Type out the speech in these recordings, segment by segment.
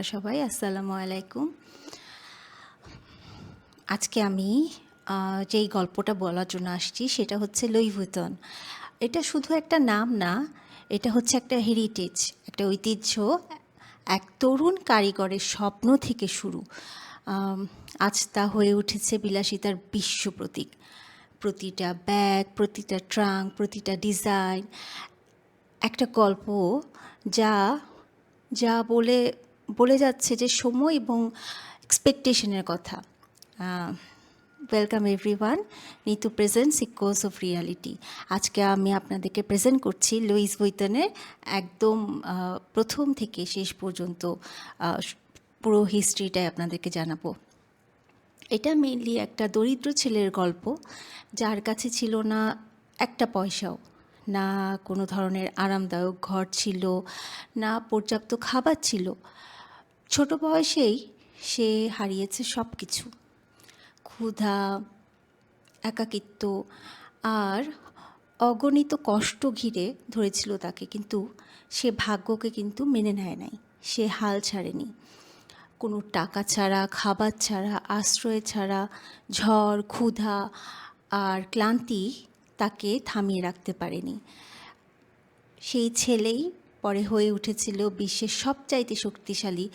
সবাই আসসালামু আলাইকুম। আজকে আমি যেই গল্পটা বলার জন্য আসছি সেটা হচ্ছে লুই ভুইতন। এটা শুধু একটা নাম না, এটা হচ্ছে একটা হেরিটেজ, একটা ঐতিহ্য, এক তরুণ কারিগরের স্বপ্ন থেকে শুরু। আজ তা হয়ে উঠেছে বিলাসিতার বিশ্ব প্রতীক। প্রতিটা ব্যাগ, প্রতিটা ট্রাঙ্ক, প্রতিটা ডিজাইন একটা গল্প, যা যা বলে বলে যাচ্ছে যে সময় এবং এক্সপেকটেশনের কথা। Welcome everyone, Nitu presents echoes of reality. আজকে আমি আপনাদেরকে প্রেজেন্ট করছি লুইস ভুইতনের একদম প্রথম থেকে শেষ পর্যন্ত পুরো হিস্ট্রিটাই আপনাদেরকে জানাবো। এটা মেইনলি একটা দরিদ্র ছেলের গল্প, যার কাছে ছিল না একটা পয়সাও, না কোনো ধরনের আরামদায়ক ঘর ছিল, না পর্যাপ্ত খাবার ছিল। ছোট বয়সেই সে হারিয়েছে সব কিছু। ক্ষুধা, একাকিত্ব আর অগণিত কষ্ট ঘিরে ধরেছিল তাকে, কিন্তু সে ভাগ্যকে কিন্তু মেনে নেয় নাই। সে হাল ছাড়েনি। কোনো টাকা ছাড়া, খাবার ছাড়া, আশ্রয় ছাড়া ঝড়, ক্ষুধা আর ক্লান্তি তাকে থামিয়ে রাখতে পারেনি। সেই ছেলেই পরে হয়ে উঠেছিল বিশ্বের সবচাইতে শক্তিশালী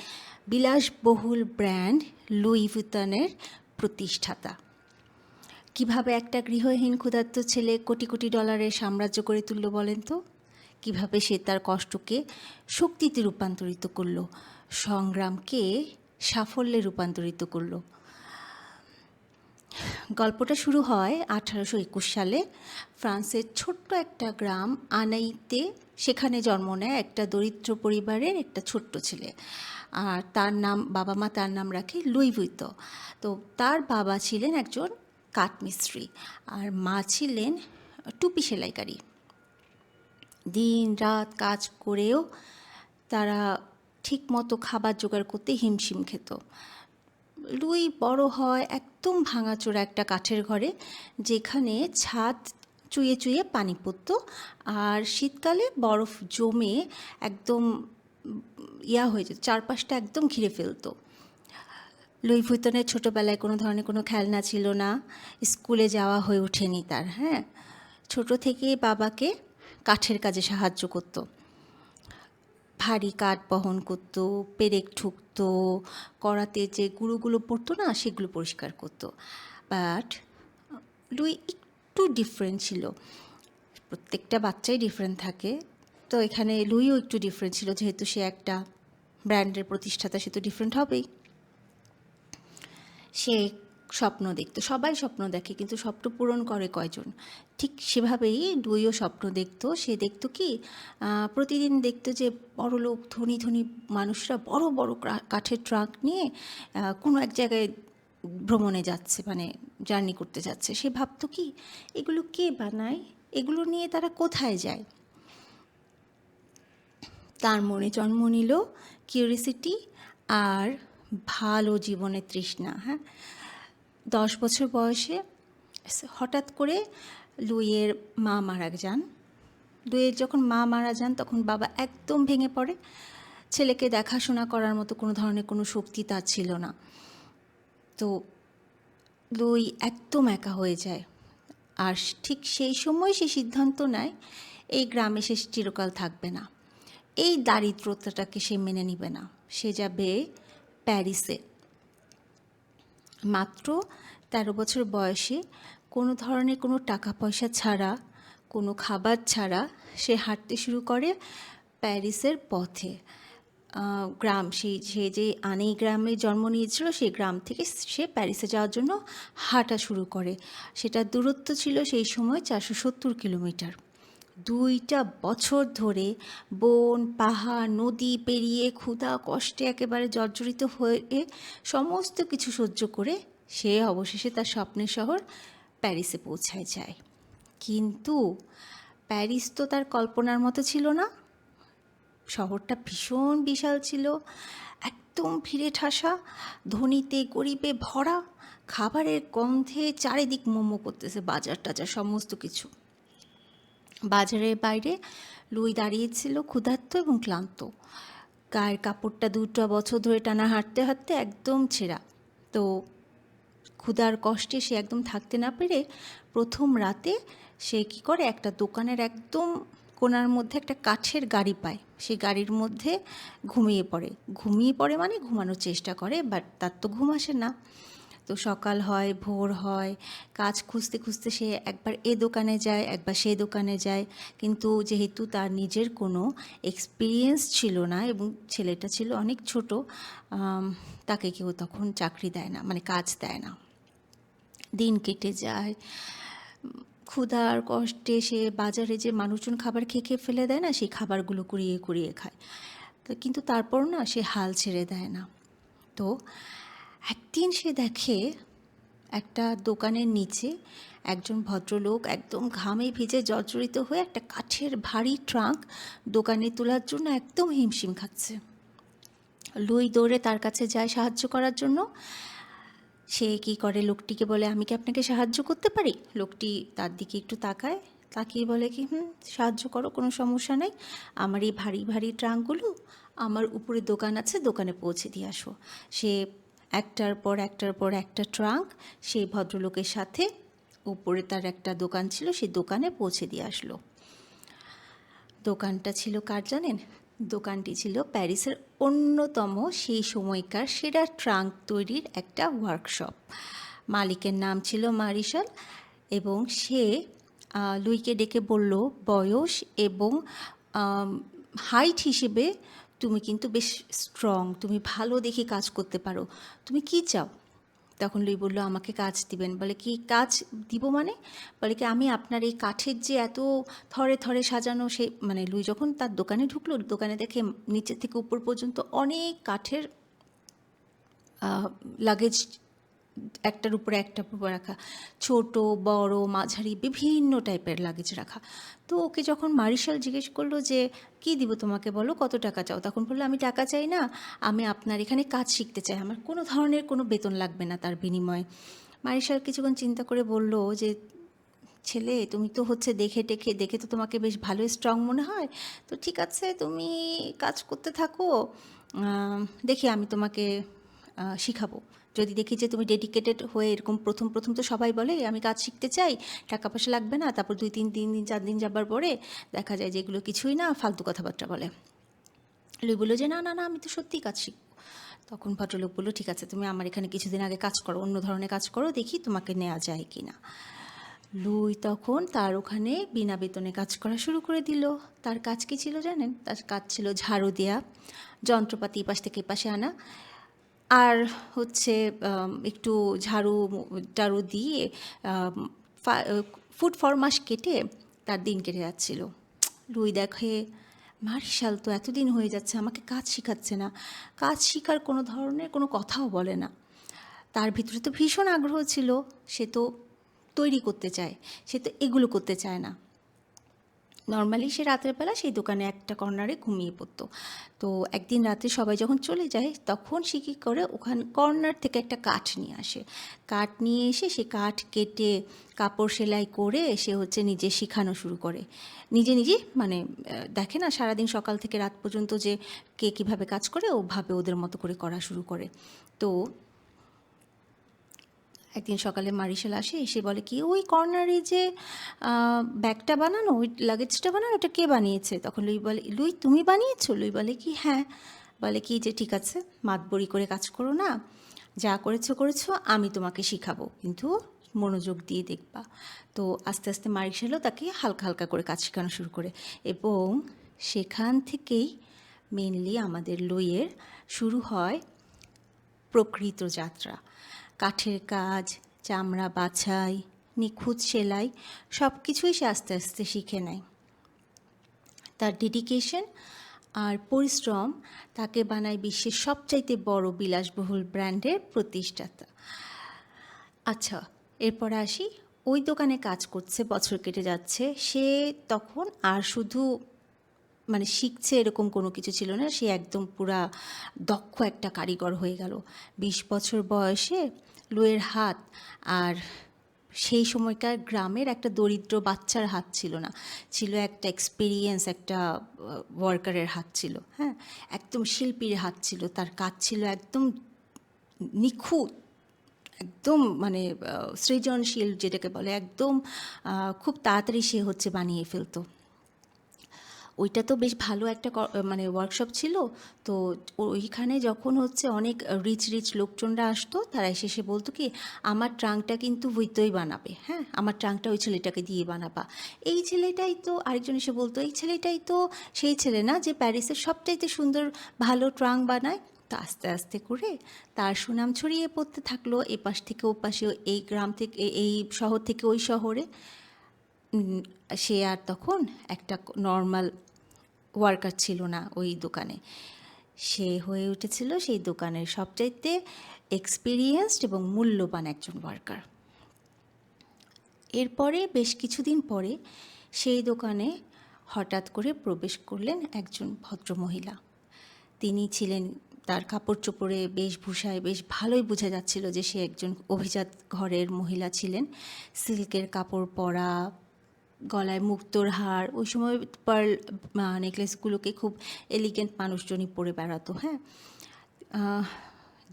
বিলাসবহুল ব্র্যান্ড লুই ভুইতনের প্রতিষ্ঠাতা। কিভাবে একটা গৃহহীন ক্ষুধার্ত ছেলে কোটি কোটি ডলারের সাম্রাজ্য করে তুলল বলেন তো? কিভাবে সে তার কষ্টকে শক্তিতে রূপান্তরিত করলো, সংগ্রামকে সাফল্যে রূপান্তরিত করলো। গল্পটা শুরু হয় 1821 সালে ফ্রান্সের ছোট্ট একটা গ্রাম আনাইতে। সেখানে জন্ম নেয় একটা দরিদ্র পরিবারের একটা ছোট্ট ছেলে, আর তার নাম, বাবা মা তার নাম রাখে লুই ভুইতো। তো তার বাবা ছিলেন একজন কাঠমিস্ত্রি আর মা ছিলেন টুপি সেলাইকারী। দিন রাত কাজ করেও তারা ঠিকমতো খাবার জোগাড় করতে হিমশিম খেত। লুই বড় হয় একদম ভাঙাচোরা একটা কাঠের ঘরে, যেখানে ছাদ চুইয়ে চুইয়ে পানি পড়তো, আর শীতকালে বরফ জমে একদম হয়ে যেত, চারপাশটা একদম ঘিরে ফেলতো। লুই ভুইতনের ছোটোবেলায় কোনো ধরনের কোনো খেলনা ছিল না, স্কুলে যাওয়া হয়ে ওঠেনি তার। হ্যাঁ, ছোট থেকেই বাবাকে কাঠের কাজে সাহায্য করতো। ভারী কাঠ বহন করতো, পেরেক ঠুকতো, কড়াতে যে গুঁড়োগুলো পড়তো না সেগুলো পরিষ্কার করতো। বাট লুই একটু ডিফারেন্ট ছিল। প্রত্যেকটা বাচ্চাই ডিফারেন্ট থাকে, তো এখানে লুইও একটু ডিফারেন্ট ছিল। যেহেতু সে একটা ব্র্যান্ডের প্রতিষ্ঠাতা, সে তো ডিফারেন্ট হবেই। সে স্বপ্ন দেখতো, সবাই স্বপ্ন দেখে, কিন্তু স্বপ্ন পূরণ করে কয়জন? ঠিক সেভাবেই লুইও স্বপ্ন দেখতো। সে দেখতো কি, প্রতিদিন দেখতো যে বড়লোক ধনী ধনী মানুষরা বড় বড় কাঠের ট্রাক নিয়ে কোনো এক জায়গায় ভ্রমণে যাচ্ছে, মানে জার্নি করতে যাচ্ছে। সে ভাবতো কি, এগুলো কে বানায়, এগুলো নিয়ে তারা কোথায় যায়? তার মনে জন্ম নিল কিউরিসিটি আর ভালো জীবনের তৃষ্ণা। হ্যাঁ, 10 বছর বয়সে হঠাৎ করে লুইয়ের মা মারা যান। লুইয়ের যখন মা মারা যান তখন বাবা একদম ভেঙে পড়ে। ছেলেকে দেখাশোনা করার মতো কোনো ধরনের কোনো শক্তি তার ছিল না। তো লুই একদম একা হয়ে যায়। আর ঠিক সেই সময় সে সিদ্ধান্ত নেয় এই গ্রামে সে চিরকাল থাকবে না, এই দারিদ্রতাটাকে সে মেনে নিবে না। সে যাবে প্যারিসে। মাত্র 13 বছর বয়সে কোনো ধরনের কোনো টাকা পয়সা ছাড়া, কোনো খাবার ছাড়া সে হাঁটতে শুরু করে প্যারিসের পথে। সে যে আনেই গ্রামে জন্ম নিয়েছিল, সেই গ্রাম থেকে সে প্যারিসে যাওয়ার জন্য হাঁটা শুরু করে। সেটার দূরত্ব ছিল সেই সময় 470 কিলোমিটার। 2টা বছর ধরে বন, পাহাড়, নদী পেরিয়ে, ক্ষুধা কষ্টে একেবারে জর্জরিত হয়ে সমস্ত কিছু সহ্য করে সে অবশেষে তার স্বপ্নের শহর প্যারিসে পৌঁছায় যায়। কিন্তু প্যারিস তো তার কল্পনার মতো ছিল না। শহরটা ভীষণ বিশাল ছিল, একদম ভিড়ে ঠাসা, ধনীতে গরিবে ভরা, খাবারের গন্ধে চারিদিক মোমো করতেছে, বাজার টাজার সমস্ত কিছু। বাজারের বাইরে লুই দাঁড়িয়েছিল ক্ষুধার্ত এবং ক্লান্ত। গায়ের কাপড়টা 2টা বছর ধরে টানা হাঁটতে হাঁটতে একদম ছেঁড়া। তো ক্ষুধার কষ্টে সে একদম থাকতে না পেরে প্রথম রাতে সে কী করে, একটা দোকানের একদম কোণার মধ্যে একটা কাঠের গাড়ি পায়, সেই গাড়ির মধ্যে ঘুমিয়ে পড়ে মানে ঘুমানোর চেষ্টা করে, বাট তার তো ঘুম আসে না। তো সকাল হয়, ভোর হয়, কাজ খুঁজতে খুঁজতে সে একবার এ দোকানে যায়, একবার সে দোকানে যায়, কিন্তু যেহেতু তার নিজের কোনো এক্সপিরিয়েন্স ছিল না এবং ছেলেটা ছিল অনেক ছোট, তাকে কেউ তখন চাকরি দেয় না, মানে কাজ দেয় না। দিন কেটে যায়, ক্ষুধার কষ্টে সে বাজারে যে মানুষজন খাবার খেয়ে খেয়ে ফেলে দেয় না, সেই খাবারগুলো কুড়িয়ে কুড়িয়ে খায়। তো কিন্তু তারপর না সে হাল ছেড়ে দেয় না। তো একদিন সে দেখে একটা দোকানের নিচে একজন ভদ্রলোক একদম ঘামে ভিজে জর্জরিত হয়ে একটা কাঠের ভারী ট্রাঙ্ক দোকানে তোলার জন্য একদম হিমশিম খাচ্ছে। লুই দৌড়ে তার কাছে যায় সাহায্য করার জন্য। সে কী করে, লোকটিকে বলে, আমি কি আপনাকে সাহায্য করতে পারি? লোকটি তার দিকে একটু তাকায়, তাকিয়ে বলে কি, সাহায্য করো, কোনো সমস্যা নেই, আমার এই ভারী ভারী ট্রাঙ্কগুলো আমার উপরে দোকান আছে, দোকানে পৌঁছে দিয়ে আসো। সে একটার পর একটা ট্রাঙ্ক সেই ভদ্রলোকের সাথে উপরে তার একটা দোকান ছিল, সেই দোকানে পৌঁছে দিয়ে আসলো। দোকানটা ছিল কার জানেন? দোকানটি ছিল প্যারিসের অন্যতম সেই সময়কার সেরা ট্রাঙ্ক তৈরির একটা ওয়ার্কশপ। মালিকের নাম ছিল মারিশাল, এবং সে লুইকে ডেকে বলল, বয়স এবং হাইট হিসেবে তুমি কিন্তু বেশ স্ট্রং, তুমি ভালো দেখে কাজ করতে পারো, তুমি কি চাও? তখন লুই বলল, আমাকে কাজ দিবেন। বলে, কি কাজ দিব মানে? বলে কি, আমি আপনার এই কাঠের যে এত থরে থরে সাজানো, সেই মানে লুই যখন তার দোকানে ঢুকলো, দোকানে দেখে নিচের থেকে উপর পর্যন্ত অনেক কাঠের লাগেজ একটার উপরে রাখা, ছোট বড় মাঝারি বিভিন্ন টাইপের লাগেজ রাখা। তো ওকে যখন মারিশাল জিজ্ঞেস করলো যে কি দিব তোমাকে, বলো কত টাকা চাও, তখন বললো, আমি টাকা চাই না, আমি আপনার এখানে কাজ শিখতে চাই, আমার কোনো ধরনের কোনো বেতন লাগবে না তার বিনিময়ে। মারিশাল কিছুক্ষণ চিন্তা করে বলল যে, ছেলে তুমি তো হচ্ছে দেখে তো তোমাকে বেশ ভালোই স্ট্রং মনে হয়, তো ঠিক আছে তুমি কাজ করতে থাকো, দেখি আমি তোমাকে শিখাবো। যদি দেখি যে তুমি ডেডিকেটেড হয়ে এরকম প্রথম তো সবাই বলে আমি কাজ শিখতে চাই, টাকা পয়সা লাগবে না, তারপর 2 3 দিন 4 দিন যাবার পরে দেখা যায় যে এগুলো কিছুই না, ফালতু কথাবার্তা বলে। লুই বললো যে, না না না, আমি তো সত্যিই কাজ শিখব। তখন ভদ্রলোক বললো, ঠিক আছে তুমি আমার এখানে কিছুদিন আগে কাজ করো, অন্য ধরনের কাজ করো, দেখি তোমাকে নেওয়া যায় কি না। লুই তখন তার ওখানে বিনা বেতনে কাজ করা শুরু করে দিল। তার কাজ কী ছিল জানেন? তার কাজ ছিল ঝাড়ু দেয়া, যন্ত্রপাতি এপাশ থেকে এপাশে আনা, আর হচ্ছে একটু টাড়ু দিয়ে ফুড ফরমাস কেটে তার দিন কেটে যাচ্ছিল। লুই দেখে, মার্শাল তো এতদিন হয়ে যাচ্ছে আমাকে কাজ শেখাচ্ছে না, কাজ শেখার কোনো ধরনের কোনো কথাও বলে না। তার ভিতরে তো ভীষণ আগ্রহ ছিল, সে তো তৈরি করতে চায়, সে তো এগুলো করতে চায় না। নর্মালি সে রাতের বেলা সেই দোকানে একটা কর্নারে ঘুমিয়ে পড়তো। তো একদিন রাতে সবাই যখন চলে যায়, তখন সে কী করে, ওখানে কর্নার থেকে একটা কাঠ নিয়ে আসে। কাঠ নিয়ে এসে সে কাঠ কেটে কাপড় সেলাই করে সে হচ্ছে নিজে শেখানো শুরু করে। নিজে মানে দেখে না সারাদিন সকাল থেকে রাত পর্যন্ত যে কে কীভাবে কাজ করে, ওভাবে ওদের মতো করে করা শুরু করে। তো একদিন সকালে মারিশাল আসে, এসে বলে কি, ওই কর্নারে যে ব্যাগটা বানানো, ওই লাগেজটা বানানো, ওটা কে বানিয়েছে? তখন লুই বলে, লুই তুমি বানিয়েছো? লুই বলে কি, হ্যাঁ। বলে কি যে, ঠিক আছে মাতবরি করে কাজ করো না, যা করেছো আমি তোমাকে শিখাবো, কিন্তু মনোযোগ দিয়ে দেখবা। তো আস্তে আস্তে মারিশালও তাকে হালকা হালকা করে কাজ শেখানো শুরু করে, এবং সেখান থেকেই মেনলি আমাদের লুইয়ের শুরু হয় প্রকৃত যাত্রা। কাঠের কাজ, চামড়া বাছাই, নিখুঁত সেলাই, সব কিছুই সে আস্তে আস্তে শিখে নেয়। তার ডেডিকেশন আর পরিশ্রম তাকে বানায় বিশ্বের সবচাইতে বড় বিলাসবহুল ব্র্যান্ডের প্রতিষ্ঠাতা। আচ্ছা, এরপর আসি, ওই দোকানে কাজ করছে, বছর কেটে যাচ্ছে, সে তখন আর শুধু মানে শিখছে এরকম কোনো কিছু ছিল না, সে একদম পুরা দক্ষ একটা কারিগর হয়ে গেল। 20 বছর বয়সে লুইয়ের হাত আর সেই সময়কার গ্রামের একটা দরিদ্র বাচ্চার হাত ছিল না, ছিল একটা এক্সপিরিয়েন্স, একটা ওয়ার্কারের হাত ছিল, হ্যাঁ, একদম শিল্পীর হাত ছিল, তার কাজ ছিল একদম নিখুঁত, একদম মানে সৃজনশীল যেটাকে বলে, একদম খুব তাড়াতাড়ি সে হচ্ছে বানিয়ে ফেলতো। ওইটা তো বেশ ভালো একটা মানে ওয়ার্কশপ ছিল। তো ওইখানে যখন হচ্ছে অনেক রিচ রিচ লোকজনরা আসতো, তারা এসে সে বলতো কি, আমার ট্রাঙ্কটা কিন্তু ভুইতোই বানাবে, হ্যাঁ, আমার ট্রাঙ্কটা ওই ছেলেটাকে দিয়ে বানাবা। এই ছেলেটাই তো, আরেকজন এসে বলতো, এই ছেলেটাই তো সেই ছেলে না যে প্যারিসের সবচাইতে সুন্দর ভালো ট্রাঙ্ক বানায়। তা আস্তে আস্তে করে তার সুনাম ছড়িয়ে পড়তে থাকলো, এপাশ থেকে ওপাশে, এই গ্রাম থেকে এই শহর থেকে ওই শহরে। সে আর তখন একটা নর্মাল ওয়ার্কার ছিল না ওই দোকানে, সে হয়ে উঠেছিল সেই দোকানের সবচাইতে এক্সপিরিয়েন্সড এবং মূল্যবান একজন ওয়ার্কার। এরপরে বেশ কিছুদিন পরে সেই দোকানে হঠাৎ করে প্রবেশ করলেন একজন ভদ্রমহিলা। তিনি ছিলেন, তার কাপড় চোপড়ে বেশভূষায় বেশ ভালোই বোঝা যাচ্ছিল যে সে একজন অভিজাত ঘরের মহিলা ছিলেন। সিল্কের কাপড় পরা, গলায় মুক্তোর হার, ওই সময় পার্ল নেকলেসগুলোকে খুব এলিগেন্ট মানুষজনই পরে বেড়াতো, হ্যাঁ।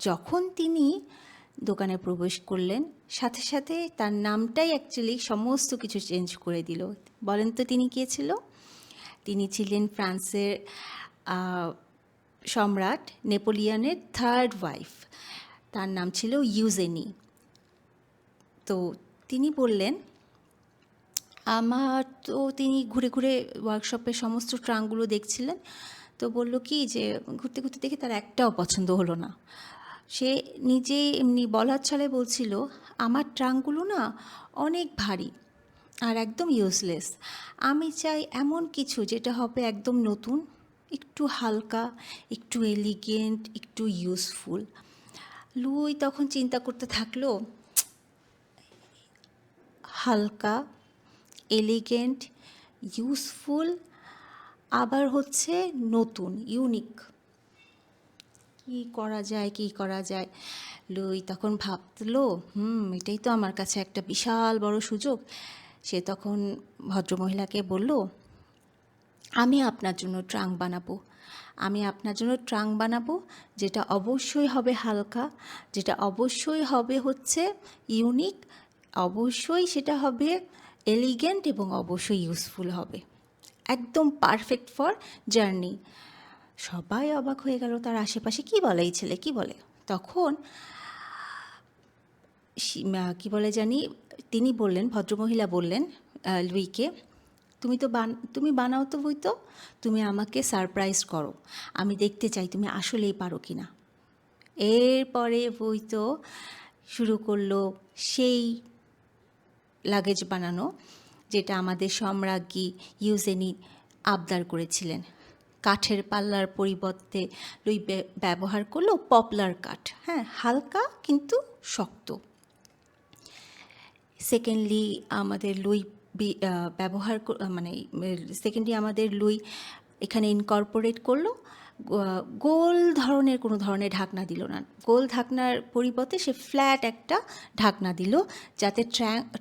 যখন তিনি দোকানে প্রবেশ করলেন, সাথে সাথে তার নামটাই অ্যাকচুয়ালি সমস্ত কিছু চেঞ্জ করে দিল। বলেন তো তিনি কে ছিল? তিনি ছিলেন ফ্রান্সের সম্রাট নেপোলিয়নের থার্ড ওয়াইফ। তার নাম ছিল ইউজেনি। তো তিনি বললেন, আমার তো, তিনি ঘুরে ঘুরে ওয়ার্কশপের সমস্ত ট্রাঙ্কগুলো দেখছিলেন, তো বলল কি যে ঘুরতে ঘুরতে দেখে তার একটাও পছন্দ হলো না। সে নিজে এমনি বলার ছলে বলছিল, আমার ট্রাঙ্কগুলো না অনেক ভারী আর একদম ইউজলেস, আমি চাই এমন কিছু যেটা হবে একদম নতুন, একটু হালকা, একটু এলিগেন্ট, একটু ইউজফুল। লুই তখন চিন্তা করতে থাকলো, হালকা, এলিগেন্ট, ইউজফুল, আবার হচ্ছে নতুন, ইউনিক, কী করা যায়, কী করা যায়। লুই তখন ভাবলো, এটাই তো আমার কাছে একটা বিশাল বড় সুযোগ। সে তখন ভদ্রমহিলাকে বলল, আমি আপনার জন্য ট্রাঙ্ক বানাবো, আমি আপনার জন্য ট্রাঙ্ক বানাবো, যেটা অবশ্যই হবে হালকা, যেটা অবশ্যই হবে হচ্ছে ইউনিক, অবশ্যই সেটা হবে এলিগেন্ট, এবং অবশ্যই ইউজফুল হবে, একদম পারফেক্ট ফর জার্নি। সবাই অবাক হয়ে গেল, তার আশেপাশে কি বলে এই ছেলে, কি বলে। তখন কি বলে জানি, তিনি বললেন, ভদ্রমহিলা বললেন লুইকে, তুমি বানাও তো বই, তো তুমি আমাকে সারপ্রাইজ করো, আমি দেখতে চাই তুমি আসলেই পারো কি না। এরপরে বই তো শুরু করলো সেই লাগেজ বানানো, যেটা আমাদের সম্রাজ্ঞী ইউজেনি আবদার করেছিলেন। কাঠের পাল্লার পরিবর্তে লুই ব্যবহার করলো পপলার কাঠ, হ্যাঁ, হালকা কিন্তু শক্ত। সেকেন্ডলি আমাদের লুই ব্যবহার মানে সেকেন্ডলি আমাদের লুই এখানে ইনকর্পোরেট করলো গোল ধরনের কোনো ধরনের ঢাকনা দিল না, গোল ঢাকনার পরিবর্তে সে ফ্ল্যাট একটা ঢাকনা দিল, যাতে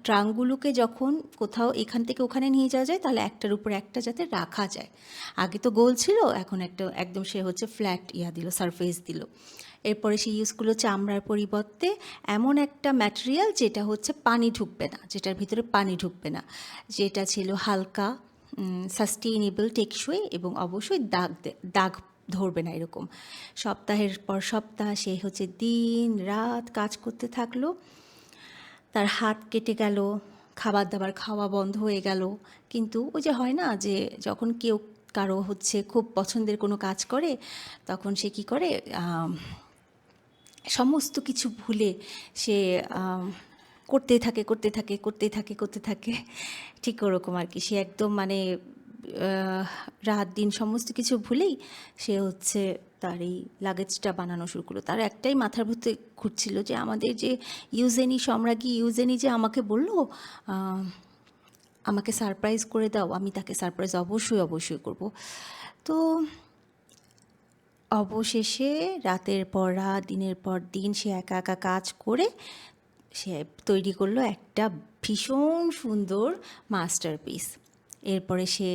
ট্রাঙ্কগুলোকে যখন কোথাও এখান থেকে ওখানে নিয়ে যাওয়া যায়, তাহলে একটার উপর একটা যাতে রাখা যায়। আগে তো গোল ছিল, এখন একটা একদম সে হচ্ছে ফ্ল্যাট দিল, সারফেস দিল। এরপরে সে ইউজ করলো চামড়ার পরিবর্তে এমন একটা ম্যাটেরিয়াল যেটা হচ্ছে পানি ঢুকবে না, যেটার ভিতরে পানি ঢুকবে না, যেটা ছিল হালকা, সাস্টেইনেবল, টেকসই, এবং অবশ্যই দাগ ধরবে না এরকম। সপ্তাহের পর সপ্তাহ সে হচ্ছে দিন রাত কাজ করতে থাকলো, তার হাত কেটে গেল, খাবার দাবার খাওয়া বন্ধ হয়ে গেল। কিন্তু ওই যে হয় না যে যখন কেউ কারো হচ্ছে খুব পছন্দের কোনো কাজ করে, তখন সে কী করে, সমস্ত কিছু ভুলে সে করতে থাকে, ঠিক ওরকম আর কি। সে একদম মানে রাত দিন সমস্ত কিছু ভুলেই সে হচ্ছে তার এই লাগেজটা বানানো শুরু করলো। তার একটাই মাথার ভিতরে ঘুরছিল যে আমাদের যে ইউজেনি, সম্রাজ্ঞী ইউজেনি যে আমাকে বললো আমাকে সারপ্রাইজ করে দাও, আমি তাকে সারপ্রাইজ অবশ্যই করব। তো অবশেষে রাতের পর রাত, দিনের পর দিন সে একা একা কাজ করে সে তৈরি করলো একটা ভীষণ সুন্দর মাস্টারপিস। এরপরে সে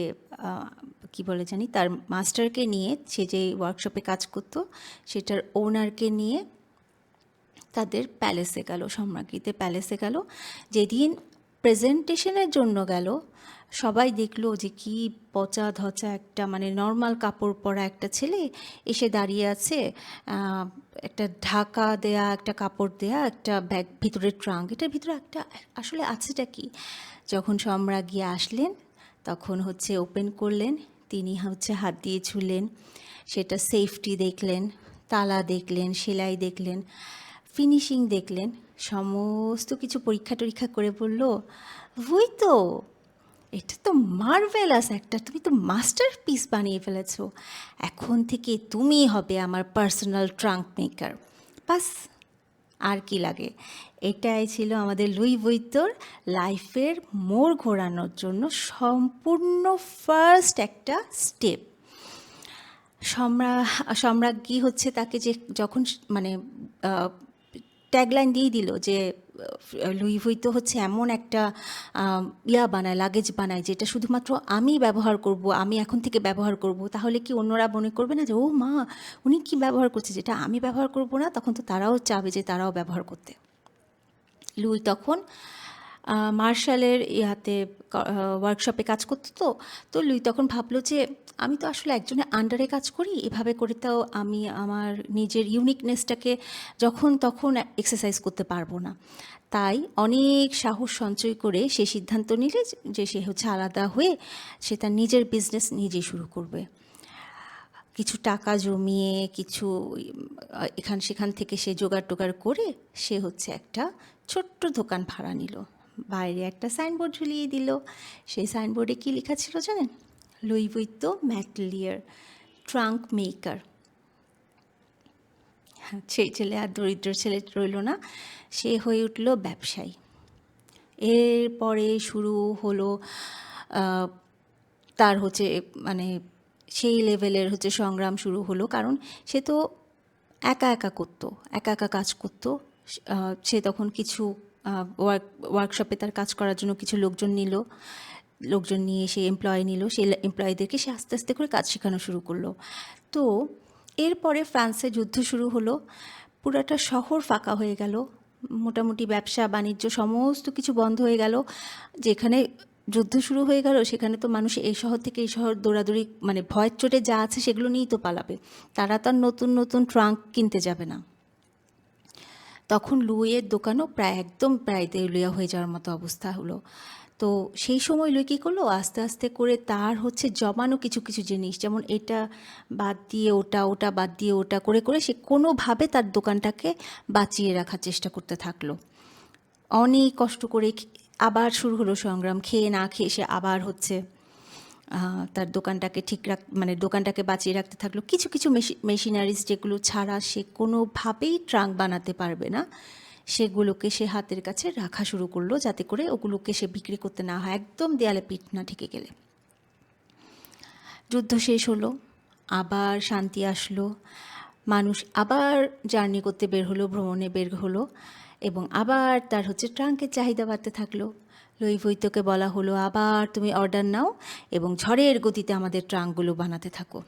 কি বলে জানি, তার মাস্টারকে নিয়ে, সে যে ওয়ার্কশপে কাজ করতো সেটার ওনারকে নিয়ে তাদের প্যালেসে গেল, সম্রাজ্ঞীতে প্যালেসে গেল। যেদিন প্রেজেন্টেশনের জন্য গেল, সবাই দেখলো যে কি পচা ধচা একটা, মানে নর্মাল কাপড় পরা একটা ছেলে এসে দাঁড়িয়ে আছে, একটা ঢাকা দেয়া, একটা কাপড় দেয়া, একটা ব্যাগ, ভিতরে ট্রাঙ্ক, এটার ভিতরে একটা আসলে আছেটা কি। যখন সম্রাজ্ঞী আসলেন তখন হচ্ছে ওপেন করলেন, তিনি হচ্ছে হাত দিয়ে ছুলেন, সেটা সেফটি দেখলেন, তালা দেখলেন, সেলাই দেখলেন, ফিনিশিং দেখলেন, সমস্ত কিছু পরীক্ষা টরীক্ষা করে বলল, ওই তো, এটা তো মার্ভেলাস একটা, তুমি তো মাস্টারপিস বানিয়ে ফেলেছো, এখন থেকে তুমি হবে আমার পার্সোনাল ট্রাঙ্ক মেকার। বাস, আর কি লাগে। এটাই ছিল আমাদের লুই ভুইতোর লাইফের মোড় ঘোরানোর জন্য সম্পূর্ণ ফার্স্ট একটা স্টেপ। সম্রাজ্ঞী হচ্ছে তাকে যে যখন মানে ট্যাগলাইন দিয়ে দিল যে লুই ভুইতো হচ্ছে এমন একটা বানায়, লাগেজ বানায়, যেটা শুধুমাত্র আমি ব্যবহার করব, আমি এখন থেকে ব্যবহার করব, তাহলে কি অন্যরা মনে করবে না যে ও মা, উনি কি ব্যবহার করছে যেটা আমি ব্যবহার করব না? তখন তো তারাও চাবে যে তারাও ব্যবহার করতে। লুই তখন মার্শালের ইয়াতে ওয়ার্কশপে কাজ করতো, তো লুই তখন ভাবলো যে আমি তো আসলে একজনের আন্ডারে কাজ করি, এভাবে করে তো আমি আমার নিজের ইউনিকনেসটাকে যখন তখন এক্সারসাইজ করতে পারবো না। তাই অনেক সাহস সঞ্চয় করে সে সিদ্ধান্ত নিলে যে সে হচ্ছে আলাদা হয়ে সে তার নিজের বিজনেস নিজেই শুরু করবে। কিছু টাকা জমিয়ে, কিছু এখান সেখান থেকে সে জোগাড় টোগাড় করে সে হচ্ছে একটা ছোট্ট দোকান ভাড়া নিল, বাইরে একটা সাইনবোর্ড ঝুলিয়ে দিল। সেই সাইনবোর্ডে কী লেখা ছিল জানেন? Louis Vuitton malletier, trunk maker. সেই ছেলে আর দরিদ্র ছেলে রইল না, সে হয়ে উঠল ব্যবসায়ী। এরপরে শুরু হলো তার হচ্ছে মানে সেই লেভেলের হচ্ছে সংগ্রাম শুরু হলো, কারণ সে তো একা একা করতো, একা একা কাজ করতো। সে তখন কিছু ওয়ার্কশপে তার কাজ করার জন্য কিছু লোকজন নিয়ে সে এমপ্লয়ি নিল, সেই এমপ্লয়িদেরকে সে আস্তে আস্তে করে কাজ শেখানো শুরু করলো। তো এরপরে ফ্রান্সে যুদ্ধ শুরু হলো, পুরাটা শহর ফাঁকা হয়ে গেল, মোটামুটি ব্যবসা বাণিজ্য সমস্ত কিছু বন্ধ হয়ে গেল। যেখানে যুদ্ধ শুরু হয়ে গেল সেখানে তো মানুষ এই শহর থেকে এই শহর দৌড়াদৌড়ি, মানে ভয়ের চোটে যা আছে সেগুলো নিয়েই তো পালাবে, তারা তো আর নতুন নতুন ট্রাঙ্ক কিনতে যাবে না। তখন লুইয়ের দোকানও প্রায় দেউলিয়া হয়ে যাওয়ার মতো অবস্থা হলো। তো সেই সময় লুই কী করলো, আস্তে আস্তে করে তার হচ্ছে জমানো কিছু কিছু জিনিস, যেমন এটা বাদ দিয়ে ওটা, ওটা বাদ দিয়ে ওটা করে করে সে কোনোভাবে তার দোকানটাকে বাঁচিয়ে রাখার চেষ্টা করতে থাকলো। অনেক কষ্ট করে আবার শুরু হলো সংগ্রাম, খেয়ে না খেয়ে সে আবার হচ্ছে তার দোকানটাকে মানে দোকানটাকে বাঁচিয়ে রাখতে থাকলো। কিছু কিছু মেশিনারিজ যেগুলো ছাড়া সে কোনোভাবেই ট্রাঙ্ক বানাতে পারবে না, সেগুলোকে সে হাতের কাছে রাখা শুরু করলো, যাতে করে ওগুলোকে সে বিক্রি করতে না হয়, একদম দেয়ালে পিঠ না ঠেকে গেলে। যুদ্ধ শেষ হলো, আবার শান্তি আসলো, মানুষ আবার জার্নি করতে বের হলো, ভ্রমণে বের হলো, এবং আবার তার হচ্ছে ট্রাঙ্কের চাহিদা বাড়তে থাকলো। লুই ভুইতোকে বলা হলো, আবার তুমি অর্ডার নাও এবং ঝড়ের গতিতে আমাদের ট্রাঙ্কগুলো বানাতে থাকো।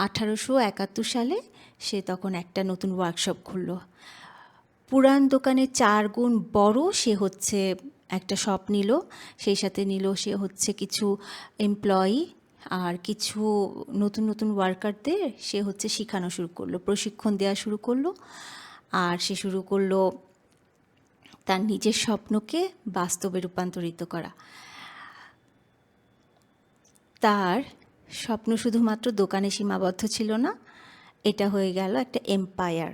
1871 সালে সে তখন একটা নতুন ওয়ার্কশপ খুলল, পুরান দোকানের 4 গুণ বড়। সে হচ্ছে একটা শপ নিল, সেই সাথে নিল সে হচ্ছে কিছু এমপ্লয়ি আর কিছু নতুন নতুন ওয়ার্কারদের সে হচ্ছে শেখানো শুরু করলো, প্রশিক্ষণ দেওয়া শুরু করলো। আর সে শুরু করলো তার নিজের স্বপ্নকে বাস্তবে রূপান্তরিত করা। তার স্বপ্ন শুধুমাত্র দোকানে সীমাবদ্ধ ছিল না, এটা হয়ে গেল একটা এম্পায়ার।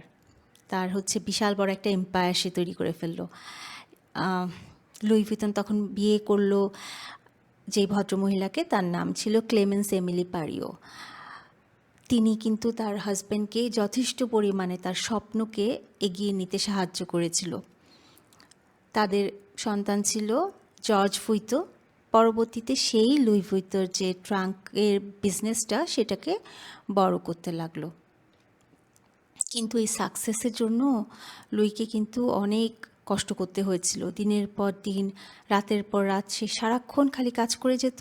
তার হচ্ছে বিশাল বড় একটা এম্পায়ার সে তৈরি করে ফেললো। লুই ভিতন তখন বিয়ে করলো যেই ভদ্রমহিলাকে, তার নাম ছিল ক্লেমেন্স এমিলি পারিও। তিনি কিন্তু তার হাজব্যান্ডকে যথেষ্ট পরিমাণে তার স্বপ্নকে এগিয়ে নিতে সাহায্য করেছিল। তাদের সন্তান ছিল জর্জ ভুইতো। পরবর্তীতে সেই লুই ভুইতোর যে ট্রাঙ্কের বিজনেসটা সেটাকে বড় করতে লাগলো। কিন্তু এই সাকসেসের জন্য লুইকে কিন্তু অনেক কষ্ট করতে হয়েছিল। দিনের পর দিন, রাতের পর রাত সে সারাক্ষণ খালি কাজ করে যেত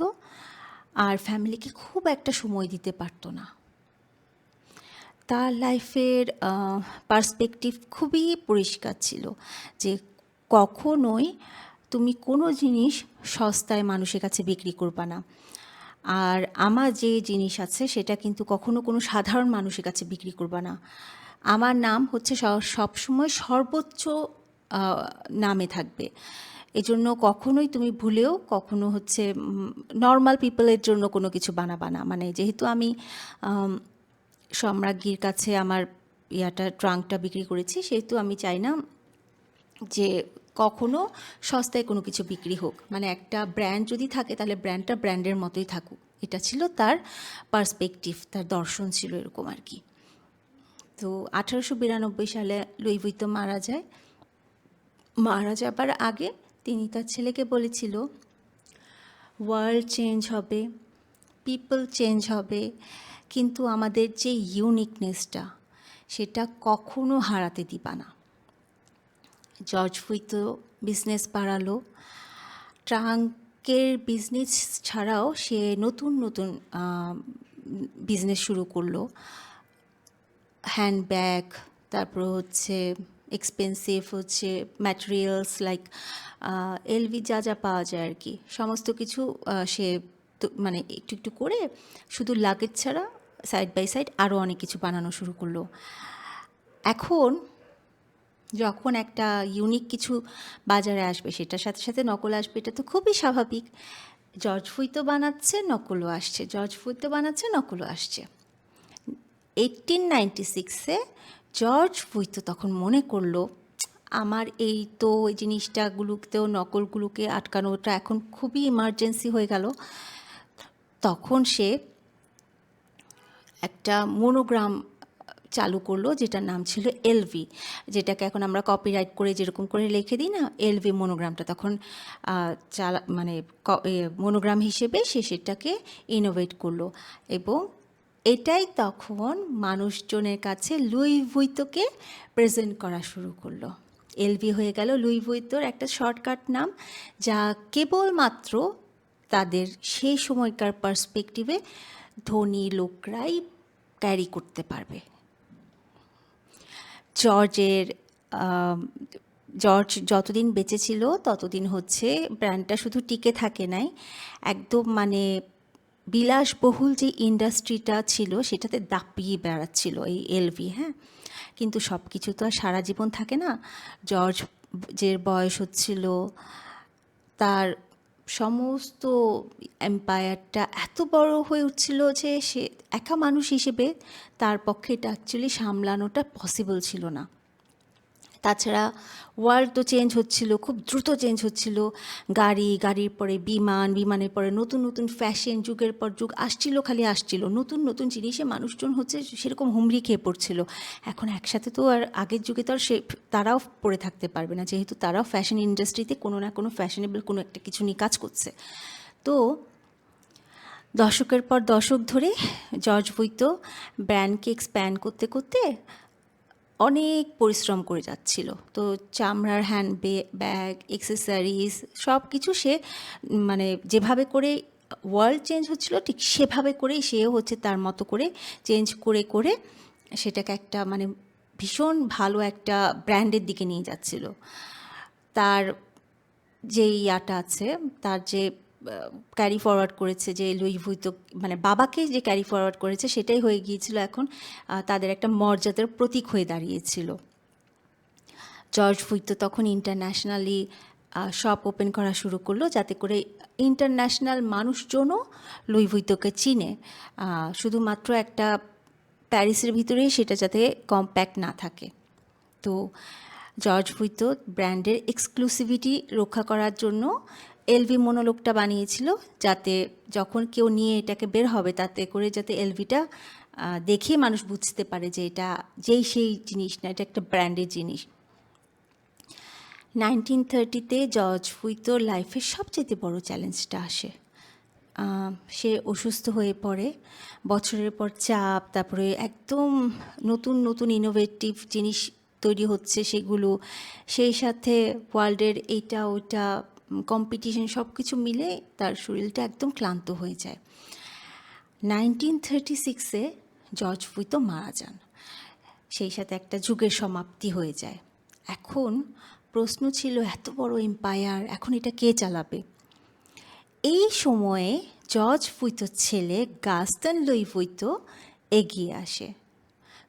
আর ফ্যামিলিকে খুব একটা সময় দিতে পারতো না। তার লাইফের পার্সপেক্টিভ খুবই পরিষ্কার ছিল যে কখনোই তুমি কোনো জিনিস সস্তায় মানুষের কাছে বিক্রি করবা না। আর আমার যে জিনিস আছে সেটা কিন্তু কখনো কোনো সাধারণ মানুষের কাছে বিক্রি করবা না। আমার নাম হচ্ছে সবসময় সর্বোচ্চ নামে থাকবে। এজন্য কখনোই তুমি ভুলেও কখনো হচ্ছে নর্মাল পিপলের জন্য কোনো কিছু বানাবা না। মানে যেহেতু আমি সম্রাজ্ঞীর কাছে আমার ট্রাঙ্কটা বিক্রি করেছি, সেহেতু আমি চাই না যে কখনো সস্তায় কোনো কিছু বিক্রি হোক। মানে একটা ব্র্যান্ড যদি থাকে তাহলে ব্র্যান্ডটা ব্র্যান্ডের মতোই থাকুক। এটা ছিল তার পার্সপেক্টিভ, তার দর্শন ছিল এরকম আর কি। তো 1892 সালে লুই ভুইতো মারা যায়। মারা যাবার আগে তিনি তার ছেলেকে বলেছিল, ওয়ার্ল্ড চেঞ্জ হবে, পিপল চেঞ্জ হবে, কিন্তু আমাদের যে ইউনিকনেসটা সেটা কখনো হারাতে দিবা না। জর্জ ভুইতো বিজনেস বাড়ালো। ট্রাঙ্কের বিজনেস ছাড়াও সে নতুন নতুন বিজনেস শুরু করলো। হ্যান্ডব্যাগ, তারপর হচ্ছে এক্সপেন্সিভ হচ্ছে ম্যাটেরিয়ালস লাইক এলভি যা যা পাওয়া যায় আর কি, সমস্ত কিছু সে মানে একটু একটু করে শুধু লাগেজ ছাড়া সাইড বাই সাইড আরও অনেক কিছু বানানো শুরু করলো। এখন যখন একটা ইউনিক কিছু বাজারে আসবে সেটার সাথে সাথে নকল আসবে, এটা তো খুবই স্বাভাবিক। জর্জ ভুইতো বানাচ্ছে, নকলও আসছে, জর্জ ভুইতো বানাচ্ছে, নকলও আসছে। 1896-এ জর্জ ভুইতো তখন মনে করলো, আমার এই তো ওই জিনিসটাগুলোতেও নকলগুলোকে আটকানোটা এখন খুবই ইমার্জেন্সি হয়ে গেল। তখন সে একটা মোনোগ্রাম চালু করলো, যেটার নাম ছিল এলভি, যেটাকে এখন আমরা কপিরাইট করে যেরকম করে লিখে দিই না, এলভি মোনোগ্রামটা তখন মানে মোনোগ্রাম হিসেবে সে সেটাকে ইনোভেট করলো। এবং এটাই তখন মানুষজনের কাছে লুই ভুইতোকে প্রেজেন্ট করা শুরু করলো। এলভি হয়ে গেল লুই ভুইতোর একটা শর্টকাট নাম, যা কেবলমাত্র তাদের সেই সময়কার পার্সপেক্টিভে ধনী লোকরাই ক্যারি করতে পারবে। জর্জ যতদিন বেঁচে ছিল ততদিন হচ্ছে ব্র্যান্ডটা শুধু টিকে থাকে নাই, একদম মানে বিলাসবহুল যে ইন্ডাস্ট্রিটা ছিল সেটাতে দাপিয়ে বেড়াচ্ছিল এই এলভি। হ্যাঁ, কিন্তু সব কিছু তো আর সারা জীবন থাকে না। জর্জ যে বয়স হচ্ছিল, তার সমস্ত এম্পায়ারটা এত বড় হয়ে উঠছিল যে সে একা মানুষ হিসেবে তার পক্ষে এটা অ্যাকচুয়ালি সামলানোটা পসিবল ছিল না। তাছাড়া ওয়ার্ল্ড তো চেঞ্জ হচ্ছিল, খুব দ্রুত চেঞ্জ হচ্ছিল। গাড়ির পরে বিমান, বিমানের পরে নতুন নতুন ফ্যাশন, যুগের পর যুগ আসছিল, খালি আসছিল নতুন নতুন জিনিসে মানুষজন হচ্ছে সেরকম হুমড়ি খেয়ে পড়ছিল। এখন একসাথে তো আর আগের যুগে তো আর তারাও পড়ে থাকতে পারবে না, যেহেতু তারাও ফ্যাশন ইন্ডাস্ট্রিতে কোনো না কোনো ফ্যাশনেবল কোনো একটা কিছু নিয়ে কাজ করছে। তো দশকের পর দশক ধরে জর্জ ভুইতো ব্র্যান্ডকে এক্সপ্যান্ড করতে করতে অনেক পরিশ্রম করে যাচ্ছিল। তো চামড়ার ব্যাগ, এক্সেসরিজ সব কিছু সে মানে যেভাবে করে ওয়ার্ল্ড চেঞ্জ হচ্ছিল ঠিক সেভাবে করেই সেও হচ্ছে তার মতো করে চেঞ্জ করে করে সেটাকে একটা মানে ভীষণ ভালো একটা ব্র্যান্ডের দিকে নিয়ে যাচ্ছিল। তার যে আছে, তার যে ক্যারি ফরওয়ার্ড করেছে, যে লুই ভুইতো মানে বাবাকে যে ক্যারি ফরওয়ার্ড করেছে সেটাই হয়ে গিয়েছিল এখন তাদের একটা মর্যাদার প্রতীক হয়ে দাঁড়িয়েছিল। জর্জ ভুইতো তখন ইন্টারন্যাশনালি শপ ওপেন করা শুরু করলো, যাতে করে ইন্টারন্যাশনাল মানুষজনও লুই ভুইতোকে চিনে। শুধুমাত্র একটা প্যারিসের ভিতরেই সেটা যাতে কম্প্যাক্ট না থাকে। তো জর্জ ভুইতো ব্র্যান্ডের এক্সক্লুসিভিটি রক্ষা করার জন্য এলভি মোনোলোগটা বানিয়েছিল, যাতে যখন কেউ নিয়ে এটাকে বের হবে তাতে করে যাতে এলভিটা দেখে মানুষ বুঝতে পারে যে এটা সেই জিনিস না, এটা একটা ব্র্যান্ডের জিনিস। 1930-তে জর্জ ভুইতোর লাইফের সবচেয়ে বড় চ্যালেঞ্জটা আসে। সে অসুস্থ হয়ে পড়ে। বছরের পর চাপ, তারপরে একদম নতুন নতুন ইনোভেটিভ জিনিস তৈরি হচ্ছে সেগুলো, সেই সাথে ওয়ার্ল্ডের এইটা ওইটা কম্পিটিশন সব কিছু মিলে তার শরীরটা একদম ক্লান্ত হয়ে যায়। 1936-এ জর্জ ভুইতো মারা যান, সেই সাথে একটা যুগের সমাপ্তি হয়ে যায়। এখন প্রশ্ন ছিল, এত বড় এম্পায়ার এখন এটা কে চালাবে? এই সময়ে জর্জ ভুইতোর ছেলে গাস্তন লুই ভুইতো এগিয়ে আসে।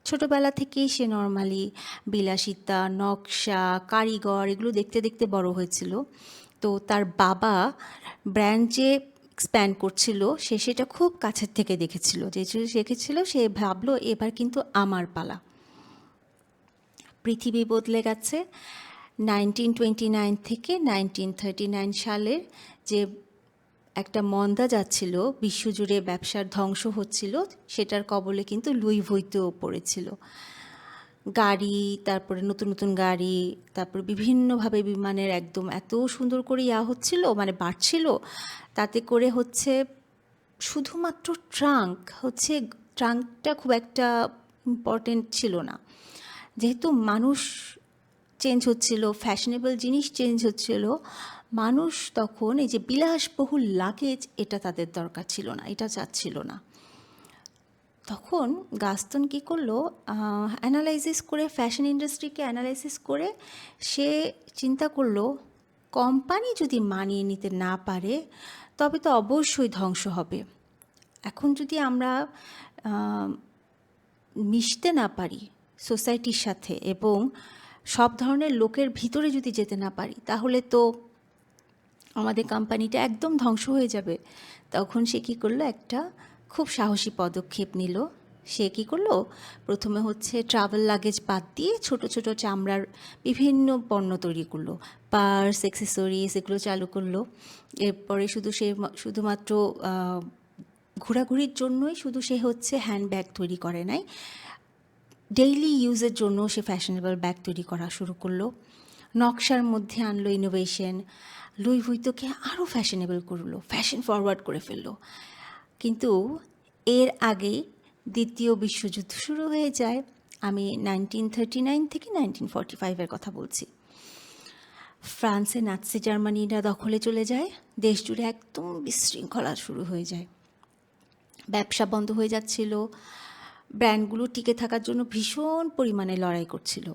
ছোটবেলা থেকেই সে নর্মালি বিলাসিতা, নকশা, কারিগর এগুলো দেখতে দেখতে বড় হয়েছিল। তো তার বাবা ব্র্যান্ড যে এক্সপ্যান্ড করছিল সে সেটা খুব কাছের থেকে দেখেছিল, যে দেখেছিল সে ভাবলো এবার কিন্তু আমার পালা। পৃথিবী বদলে গেছে। 1929 থেকে 1939 সালের যে একটা মন্দা যাচ্ছিল, বিশ্বজুড়ে ব্যবসার ধ্বংস হচ্ছিল, সেটার কবলে কিন্তু লুই ভুইতোও পড়েছিল। গাড়ি, তারপরে নতুন নতুন গাড়ি, তারপরে বিভিন্নভাবে বিমানের একদম এত সুন্দর করে হচ্ছিল, মানে বাড়ছিল, তাতে করে হচ্ছে শুধুমাত্র ট্রাঙ্কটা খুব একটা ইম্পর্টেন্ট ছিল না, যেহেতু মানুষ চেঞ্জ হচ্ছিল, ফ্যাশনেবল জিনিস চেঞ্জ হচ্ছিল, মানুষ তখন এই যে বিলাসবহুল লাগেজ এটা তাদের দরকার ছিল না, এটা চাচ্ছিল না। তখন গাস্তন কী করলো, অ্যানালাইসিস করে, ফ্যাশন ইন্ডাস্ট্রিকে অ্যানালাইসিস করে সে চিন্তা করলো কোম্পানি যদি মানিয়ে নিতে না পারে তবে তো অবশ্যই ধ্বংস হবে। এখন যদি আমরা মিশতে না পারি সোসাইটির সাথে এবং সব ধরনের লোকের ভিতরে যদি যেতে না পারি, তাহলে তো আমাদের কোম্পানিটা একদম ধ্বংস হয়ে যাবে। তখন সে কী করলো, একটা খুব সাহসী পদক্ষেপ নিল। সে কী করলো, প্রথমে হচ্ছে ট্রাভেল লাগেজ বাদ দিয়ে ছোট ছোট চামড়ার বিভিন্ন পণ্য তৈরি করলো, পার্স, অ্যাক্সেসরিজ এগুলো চালু করলো। এরপরে শুধুমাত্র ঘোরাঘুরির জন্যই শুধু সে হচ্ছে হ্যান্ডব্যাগ তৈরি করে নাই, ডেইলি ইউজের জন্য সে ফ্যাশনেবল ব্যাগ তৈরি করা শুরু করলো। নকশার মধ্যে আনলো ইনোভেশন, লুই ভুইতোকে আরও ফ্যাশনেবল করলো, ফ্যাশন ফরওয়ার্ড করে ফেললো। কিন্তু এর আগেই দ্বিতীয় বিশ্বযুদ্ধ শুরু হয়ে যায়। আমি 1939 থেকে 1945-এর কথা বলছি। ফ্রান্সে নাৎসি জার্মানিরা দখলে চলে যায়, দেশ জুড়ে একদম বিশৃঙ্খলা শুরু হয়ে যায়, ব্যবসা বন্ধ হয়ে যাচ্ছিল, ব্র্যান্ডগুলো টিকে থাকার জন্য ভীষণ পরিমাণে লড়াই করছিল।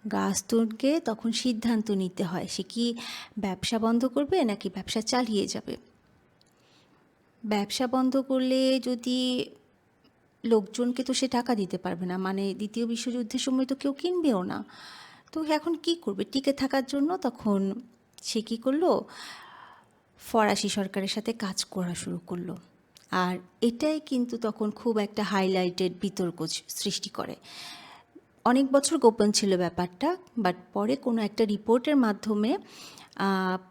গাস্তনকে তখন সিদ্ধান্ত নিতে হয়, সে কি ব্যবসা বন্ধ করবে নাকি ব্যবসা চালিয়ে যাবে। ব্যবসা বন্ধ করলে যদি লোকজনকে তো সে টাকা দিতে পারবে না, মানে দ্বিতীয় বিশ্বযুদ্ধের সময় তো কেউ কিনবেও না, তো এখন কি করবে টিকে থাকার জন্য? তখন সে কী করলো, ফরাসি সরকারের সাথে কাজ করা শুরু করলো। আর এটাই কিন্তু তখন খুব একটা হাইলাইটেড বিতর্ক সৃষ্টি করে। অনেক বছর গোপন ছিল ব্যাপারটা, বাট পরে কোনো একটা রিপোর্টের মাধ্যমে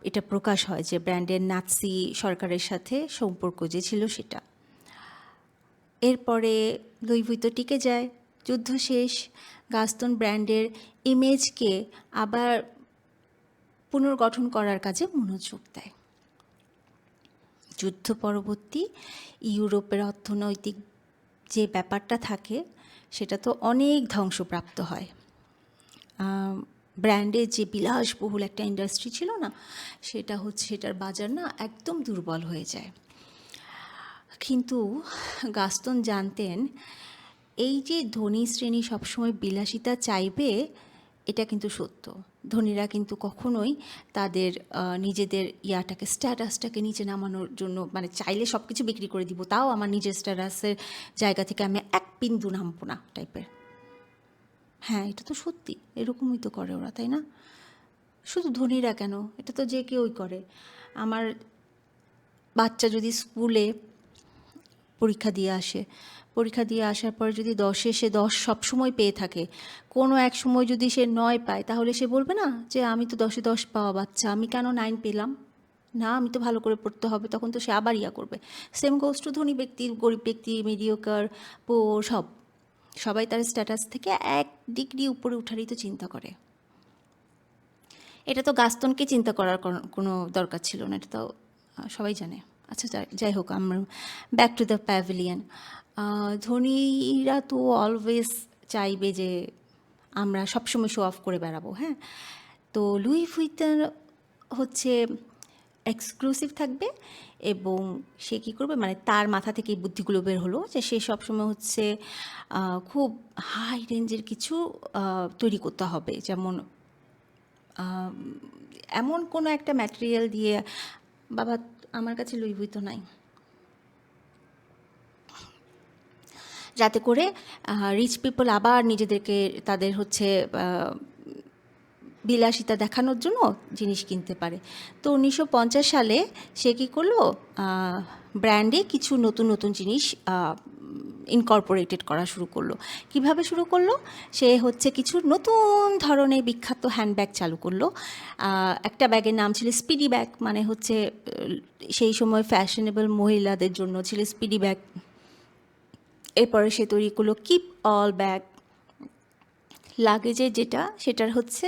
এটা প্রকাশ হয় যে ব্র্যান্ডের নাৎসি সরকারের সাথে সম্পর্ক যে ছিল সেটা। এরপরে লুই ভুইতো টিকে যায়, যুদ্ধ শেষ, গাস্তন ব্র্যান্ডের ইমেজকে আবার পুনর্গঠন করার কাজে মনোযোগ দেয়। যুদ্ধ পরবর্তী ইউরোপের অর্থনৈতিক যে ব্যাপারটা থাকে সেটা তো অনেক ধ্বংসপ্রাপ্ত হয়। ব্র্যান্ডের যে বিলাসবহুল একটা ইন্ডাস্ট্রি ছিল না, সেটার বাজার না একদম দুর্বল হয়ে যায়। কিন্তু গাস্তন জানতেন এই যে ধনী শ্রেণী সবসময় বিলাসিতা চাইবে, এটা কিন্তু সত্য। ধনীরা কিন্তু কখনোই তাদের নিজেদের স্ট্যাটাসটাকে নিচে নামানোর জন্য, মানে চাইলে সব কিছু বিক্রি করে দিব, তাও আমার নিজের স্ট্যাটাসের জায়গা থেকে আমি এক বিন্দু নামবো না টাইপের। হ্যাঁ, এটা তো সত্যি, এরকমই তো করে ওরা, তাই না? শুধু ধনীরা কেন, এটা তো যে কেউই করে। আমার বাচ্চা যদি স্কুলে পরীক্ষা দিয়ে আসার পর যদি 10-এ সে 10 সবসময় পেয়ে থাকে, কোনো এক সময় যদি সে 9 পায়, তাহলে সে বলবে না যে আমি তো 10-এ 10 পাওয়া বাচ্চা, আমি কেন 9 পেলাম না, আমি তো ভালো করে পড়তে হবে। তখন তো সে আবার করবে। সেম গোজ টু ধনী ব্যক্তি, গরিব ব্যক্তি, মিডিওকার, পোর, সবাই তার স্ট্যাটাস থেকে 1 ডিগ্রি উপরে উঠারই তো চিন্তা করে। এটা তো গাস্তনকে চিন্তা করার কোনো দরকার ছিল না, এটা তো সবাই জানে। আচ্ছা, যাই হোক, আমরা ব্যাক টু দ্য প্যাভিলিয়ন। ধনীরা তো অলওয়েজ চাইবে যে আমরা সবসময় শো অফ করে বেড়াবো, হ্যাঁ। তো লুই ভুইতন হচ্ছে এক্সক্লুসিভ থাকবে, এবং সে কী করবে, মানে তার মাথা থেকে এই বুদ্ধিগুলো বের হলো যে সে সবসময় হচ্ছে খুব হাই রেঞ্জের কিছু তৈরি করতে হবে, যেমন এমন কোনো একটা ম্যাটেরিয়াল দিয়ে, বাবা আমার কাছে লুই ভুইতন নাই, যাতে করে রিচ পিপল আবার নিজেদেরকে তাদের হচ্ছে বিলাসিতা দেখানোর জন্য জিনিস কিনতে পারে। তো 1950 সালে সে কী করলো, ব্র্যান্ডে কিছু নতুন নতুন জিনিস ইনকর্পোরেটেড করা শুরু করলো। কিভাবে শুরু করলো, সে হচ্ছে কিছু নতুন ধরনের বিখ্যাত হ্যান্ডব্যাগ চালু করলো। একটা ব্যাগের নাম ছিল স্পিডি ব্যাগ, মানে হচ্ছে সেই সময় ফ্যাশনেবল মহিলাদের জন্য ছিল স্পিডি ব্যাগ। এরপরে সে তৈরি করলো কিপ অল ব্যাগ, লাগেজের যেটা, সেটার হচ্ছে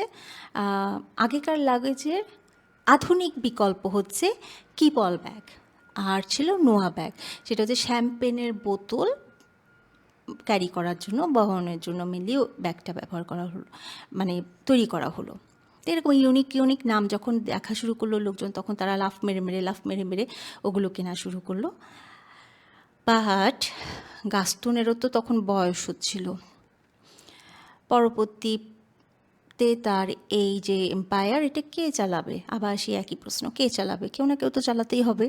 আগেকার লাগেজের আধুনিক বিকল্প হচ্ছে কিপ অল ব্যাগ। আর ছিল নোয়া ব্যাগ, সেটা হচ্ছে শ্যাম্পেনের বোতল ক্যারি করার জন্য, বহনের জন্য মেনলি ব্যাগটা ব্যবহার করা হলো, মানে তৈরি করা হলো। তো এরকম ইউনিক ইউনিক নাম যখন দেখা শুরু করলো লোকজন, তখন তারা লাফ মেরে মেরে ওগুলো কেনা শুরু করলো। বাট গাস্তনেরও তো তখন বয়স হচ্ছিল। পরবর্তীতে তার এই যে এম্পায়ার, এটা কে চালাবে, আবার সেই একই প্রশ্ন, কে চালাবে, কেউ না কেউ তো চালাতেই হবে।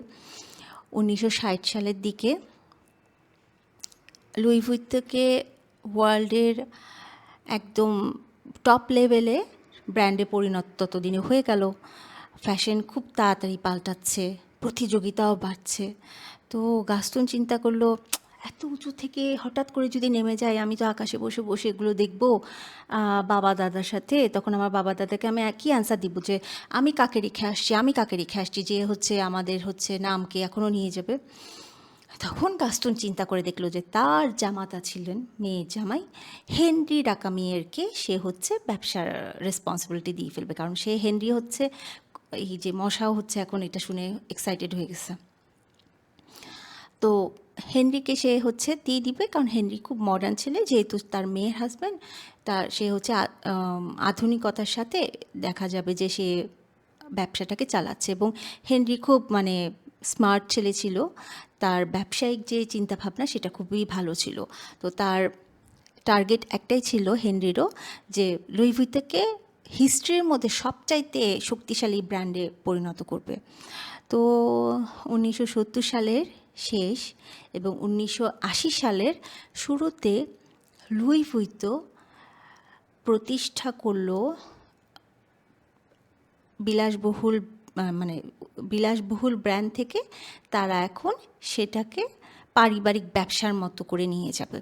1960 সালের দিকে লুই ভুইতনকে ওয়ার্ল্ডের একদম টপ লেভেলে ব্র্যান্ডে পরিণত ততদিনে হয়ে গেল। ফ্যাশন খুব তাড়াতাড়ি পাল্টাচ্ছে, প্রতিযোগিতাও বাড়ছে। তো গাস্তন চিন্তা করলো, এত উঁচু থেকে হঠাৎ করে যদি নেমে যায়, আমি তো আকাশে বসে বসে এগুলো দেখবো বাবা দাদার সাথে, তখন আমার বাবা দাদাকে আমি একই অ্যান্সার দিব যে আমি কাকে রেখে আসছি, যে হচ্ছে আমাদের হচ্ছে নামকে এখনও নিয়ে যাবে। তখন গাস্তন চিন্তা করে দেখলো যে তার জামাতা ছিলেন, মেয়ের জামাই হেনরি রাকামিয়েরকে সে হচ্ছে ব্যবসার রেসপন্সিবিলিটি দিয়ে ফেলবে, কারণ সে হেনরি হচ্ছে, এই যে মশাও হচ্ছে এখন এটা শুনে এক্সাইটেড হয়ে গেছে। তো হেনরিকে সে হচ্ছে দিয়ে দিবে, কারণ হেনরি খুব মডার্ন ছেলে, যেহেতু তার মেয়ের হাজব্যান্ড, তার সে হচ্ছে আধুনিকতার সাথে দেখা যাবে যে সে ব্যবসাটাকে চালাচ্ছে। এবং হেনরি খুব মানে স্মার্ট ছেলে ছিল, তার ব্যবসায়িক যে চিন্তাভাবনা সেটা খুবই ভালো ছিল। তো তার টার্গেট একটাই ছিল হেনরিরও, যে লুই ভুইতনকে হিস্ট্রির মধ্যে সবচাইতে শক্তিশালী ব্র্যান্ডে পরিণত করবে। তো 1970 সালের শেষ এবং 1980 সালের শুরুতে লুই ভুইতন প্রতিষ্ঠা করলো বিলাসবহুল ব্র্যান্ড থেকে তারা এখন সেটাকে পারিবারিক ব্যবসার মতো করে নিয়ে যাবে।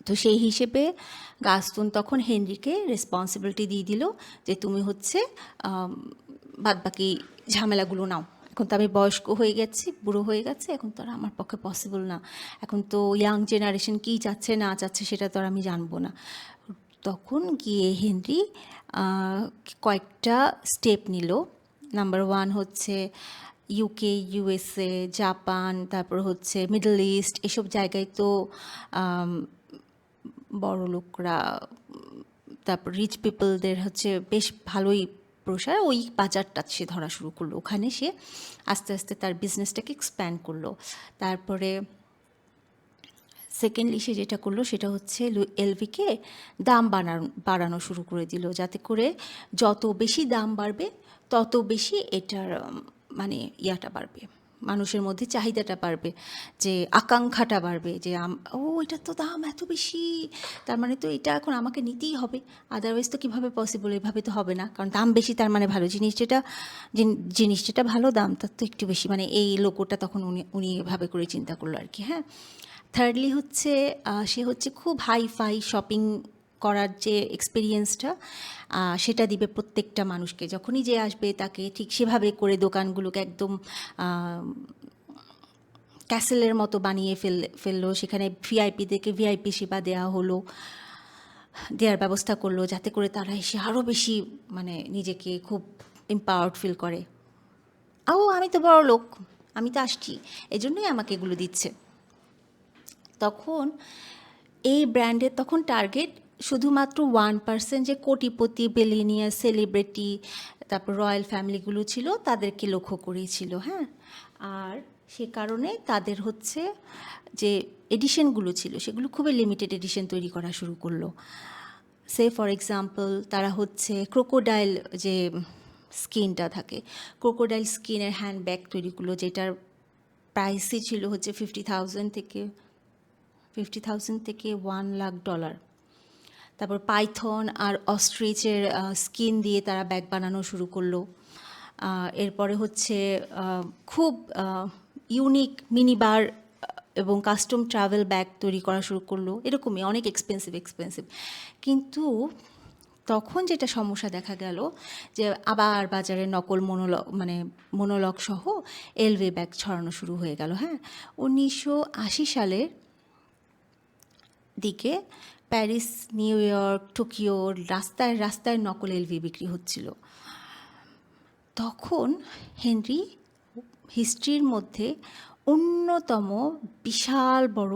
তো সেই হিসেবে গাস্তন তখন হেনরিকে রেসপন্সিবিলিটি দিয়ে দিল যে তুমি হচ্ছে বাদবাকি ঝামেলাগুলো নাও। এখন তো আমি বয়স্ক হয়ে গেছি, বুড়ো হয়ে গেছে, এখন তো আর আমার পক্ষে পসিবল না, এখন তো ইয়াং জেনারেশন কী চাচ্ছে না চাচ্ছে সেটা তো আর আমি জানবো না। তখন গিয়ে হেনরি কয়েকটা স্টেপ নিল। নাম্বার 1 হচ্ছে ইউকে, ইউএসএ, জাপান, তারপর হচ্ছে মিডল ইস্ট, এসব জায়গায় তো বড় লোকরা, তারপর রিচ পিপলদের হচ্ছে বেশ ভালোই প্রসার, ওই বাজারটা সে ধরা শুরু করলো, ওখানে সে আস্তে আস্তে তার বিজনেসটাকে এক্সপ্যান্ড করলো। তারপরে সেকেন্ডলি সে যেটা করলো সেটা হচ্ছে এলভিকে দাম বাড়ানো শুরু করে দিল, যাতে করে যত বেশি দাম বাড়বে তত বেশি এটার মানে ইয়াটা বাড়বে, মানুষের মধ্যে চাহিদাটা বাড়বে, যে আকাঙ্ক্ষাটা বাড়বে, যে এটার তো দাম এত বেশি, তার মানে তো এটা এখন আমাকে নিতেই হবে, আদারওয়াইজ তো কীভাবে পসিবল, এভাবে তো হবে না, কারণ দাম বেশি তার মানে ভালো, জিনিস যেটা ভালো দাম তার তো একটু বেশি, মানে এই লোকটা তখন উনি এভাবে করে চিন্তা করলো আর কি। হ্যাঁ, থার্ডলি হচ্ছে সে হচ্ছে খুব হাই-ফাই শপিং করার যে এক্সপেরিয়েন্সটা সেটা দিবে প্রত্যেকটা মানুষকে, যখনই যে আসবে তাকে ঠিক সেভাবে করে দোকানগুলোকে একদম ক্যাসেলের মতো বানিয়ে ফেললো, সেখানে ভিআইপিদেরকে ভিআইপি সেবা দেওয়ার ব্যবস্থা করলো, যাতে করে তারা এসে আরও বেশি মানে নিজেকে খুব এম্পাওয়ার্ড ফিল করে, আমি তো বড় লোক, আমি তো আসছি, এজন্যই আমাকে এগুলো দিচ্ছে। তখন এই ব্র্যান্ডের তখন টার্গেট শুধুমাত্র 1% যে কোটিপতি, বিলিয়নিয়ার, সেলিব্রিটি, তারপর রয়্যাল ফ্যামিলিগুলো ছিল তাদেরকে লক্ষ্য করেছিল, হ্যাঁ। আর সে কারণে তাদের হচ্ছে যে এডিশনগুলো ছিল সেগুলো খুবই লিমিটেড এডিশন তৈরি করা শুরু করলো। সে ফর এক্সাম্পল তারা হচ্ছে ক্রোকোডাইল যে স্কিনটা থাকে, ক্রোকোডাইল স্কিনের হ্যান্ডব্যাগ তৈরি করলো, যেটার প্রাইসই ছিল হচ্ছে $50,000 থেকে $1,00,000। তারপর পাইথন আর অস্ট্রিচের স্কিন দিয়ে তারা ব্যাগ বানানো শুরু করলো। এরপরে হচ্ছে খুব ইউনিক মিনিবার এবং কাস্টম ট্রাভেল ব্যাগ তৈরি করা শুরু করলো, এরকমই অনেক এক্সপেন্সিভ। কিন্তু তখন যেটা সমস্যা দেখা গেল যে আবার বাজারে নকল মোনোলগ সহ এলভি ব্যাগ ছড়ানো শুরু হয়ে গেল, হ্যাঁ। 1980 সালের দিকে প্যারিস, নিউ ইয়র্ক, টোকিও রাস্তায় রাস্তায় নকল এলভি বিক্রি হচ্ছিল। তখন হেনরি হিস্ট্রির মধ্যে অন্যতম বিশাল বড়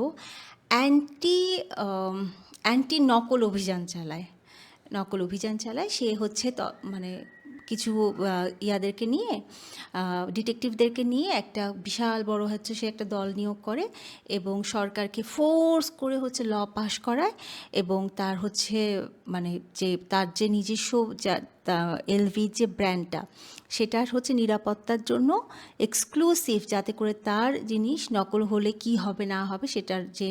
অ্যান্টি নকল অভিযান চালায়। সে হচ্ছে কিছু ইয়াদেরকে নিয়ে, ডিটেকটিভদেরকে নিয়ে একটা বিশাল বড় হচ্ছে সে একটা দল নিয়োগ করে এবং সরকারকে ফোর্স করে হচ্ছে ল পাস করায় এবং তার হচ্ছে তার যে নিজস্ব এলভির যে ব্র্যান্ডটা সেটার হচ্ছে নিরাপত্তার জন্য এক্সক্লুসিভ, যাতে করে তার জিনিস নকল হলে কি হবে না হবে সেটার যে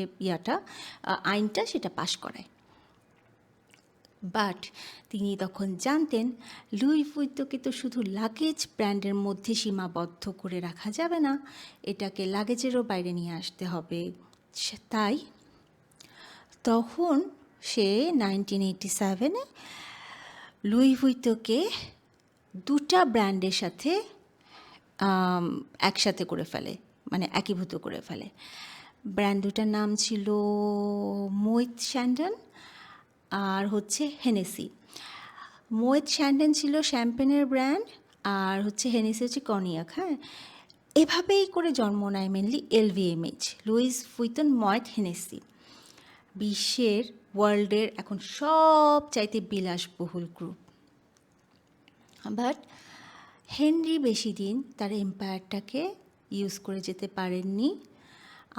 আইনটা সেটা পাস করায়। বাট তিনি তখন জানতেন লুই ভুইতোকে তো শুধু লাগেজ ব্র্যান্ডের মধ্যে সীমাবদ্ধ করে রাখা যাবে না, এটাকে লাগেজেরও বাইরে নিয়ে আসতে হবে। তাই তখন সে 1987-এ লুই ভুইতোকে দুটা ব্র্যান্ডের সাথে একসাথে করে ফেলে, একীভূত করে ফেলে। ব্র্যান্ড দুটার নাম ছিল মোয়েত শ্যান্ডন আর হচ্ছে হেনেসি। মোয়েত শ্যান্ডন ছিল শ্যাম্পেনের ব্র্যান্ড আর হচ্ছে হেনেসি হচ্ছে কনিয়াক, হ্যাঁ। এভাবেই করে জন্ম নেয় মেনলি এলভিএমএইচ, লুইস ভুইতন ময়েট হেনেসি। বিশ্বের ওয়ার্ল্ডের এখন সবচাইতে বিলাসবহুল গ্রুপ। বাট হেনরি বেশি দিন তার এম্পায়ারটাকে ইউজ করে যেতে পারেননি।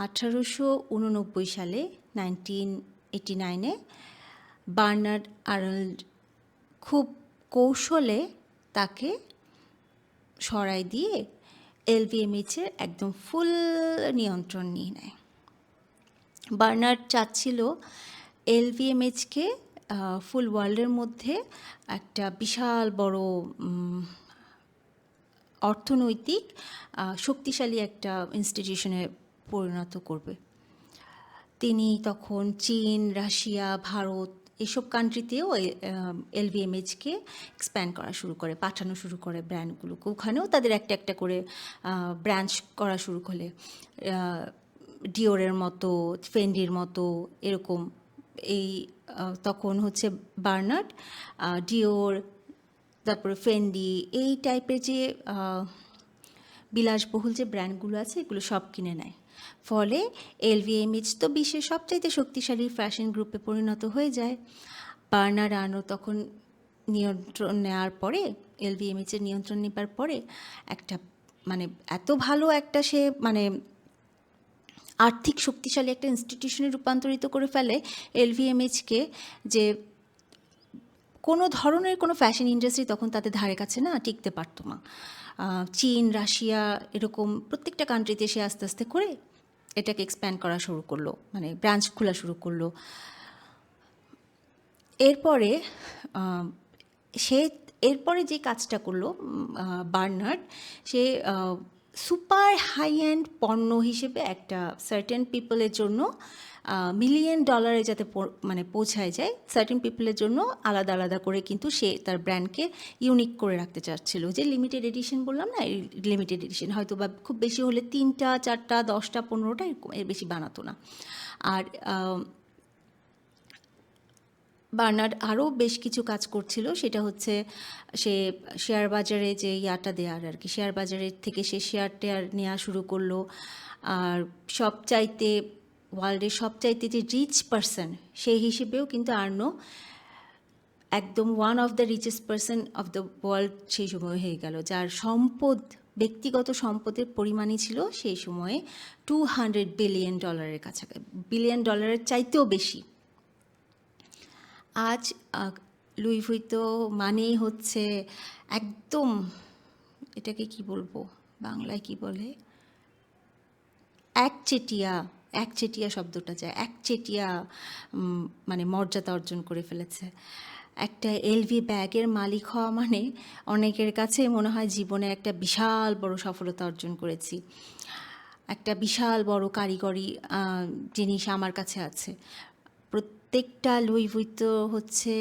1889 সালে 1989-এ বার্নার্ড আর্নল্ড খুব কৌশলে তাকে সরাই দিয়ে এলভিএমএইচের একদম ফুল নিয়ন্ত্রণ নিয়ে নেয়। বার্নার্ড চাচ্ছিল এলভিএমএইচকে ফুল ওয়ার্ল্ডের মধ্যে একটা বিশাল বড় অর্থনৈতিক শক্তিশালী একটা ইনস্টিটিউশনে পরিণত করবে। তিনি তখন চীন, রাশিয়া, ভারত এসব কান্ট্রিতেও এলভিএমএইচকে এক্সপ্যান্ড করা শুরু করে, পাঠানো শুরু করে ব্র্যান্ডগুলোকে। ওখানেও তাদের একটা একটা করে ব্রাঞ্চ করা শুরু করলে, ডিওরের মতো, ফেন্ডির মতো এরকম। তখন হচ্ছে বার্নার্ড ডিওর, তারপরে ফেন্ডি, এই টাইপের যে বিলাসবহুল যে ব্র্যান্ডগুলো আছে এগুলো সব কিনে নেয়। ফলে এলভিএমএইচ তো বিশ্বের সবচাইতে শক্তিশালী ফ্যাশন গ্রুপে পরিণত হয়ে যায়। বার্নার্ড আর্নো তখন নিয়ন্ত্রণ নেওয়ার পরে, এলভিএমএইচের নিয়ন্ত্রণ নেবার পরে একটা এত ভালো একটা সে আর্থিক শক্তিশালী একটা ইনস্টিটিউশনে রূপান্তরিত করে ফেলে এলভিএমএইচকে, যে কোনো ধরনের কোনো ফ্যাশন ইন্ডাস্ট্রি তখন তাদের ধারে কাছে না টিকতে পারতো না। চীন, রাশিয়া এরকম প্রত্যেকটা কান্ট্রিতে সে আস্তে আস্তে করে এটাকে এক্সপ্যান্ড করা শুরু করলো, ব্রাঞ্চ খোলা শুরু করলো। এরপরে যে কাজটা করলো বার্নার্ড, সে সুপার হাই এন্ড পণ্য হিসেবে একটা সার্টেন পিপলের জন্য $1 মিলিয়ন যাতে পৌঁছায় যায়, সার্টেন পিপলের জন্য আলাদা আলাদা করে কিন্তু সে তার ব্র্যান্ডকে ইউনিক করে রাখতে চাচ্ছিল। যে লিমিটেড এডিশন বললাম না, এই লিমিটেড এডিশন হয়তো বা খুব বেশি হলে 3টা, 4টা, 10টা, 15টা এরকম, এর বেশি বানাতো না। আর বার্নার্ড আরও বেশ কিছু কাজ করছিল, সেটা হচ্ছে সে শেয়ার বাজারে যে দেওয়ার আর কি, শেয়ার বাজারের থেকে সে শেয়ার টেয়ার নেওয়া শুরু করলো। আর সবচাইতে ওয়ার্ল্ডের সবচাইতে যে রিচ পারসন সেই হিসেবেও কিন্তু আর্নো একদম one of the richest person of the world সেই সময় হয়ে গেল, যার সম্পদ, ব্যক্তিগত সম্পদের পরিমাণই ছিল সেই সময়ে $200 বিলিয়ন কাছাকাছি, বিলিয়ন ডলারের চাইতেও বেশি। আজ লুই ভুইতো মানেই হচ্ছে একদম, এটাকে কি বলবো, বাংলায় কি বলে, একচেটিয়া, একচেটিয়া শব্দটা যায়, একচেটিয়া মানে মর্যাদা অর্জন করে ফেলেছে। একটা এলভি ব্যাগের মালিক হওয়া মানে অনেকের কাছে মনে হয় জীবনে একটা বিশাল বড় সফলতা অর্জন করেছি, একটা বিশাল বড় কারিগরি জিনিস আমার কাছে আছে। প্রত্যেকটা লুই ভুইতো হচ্ছে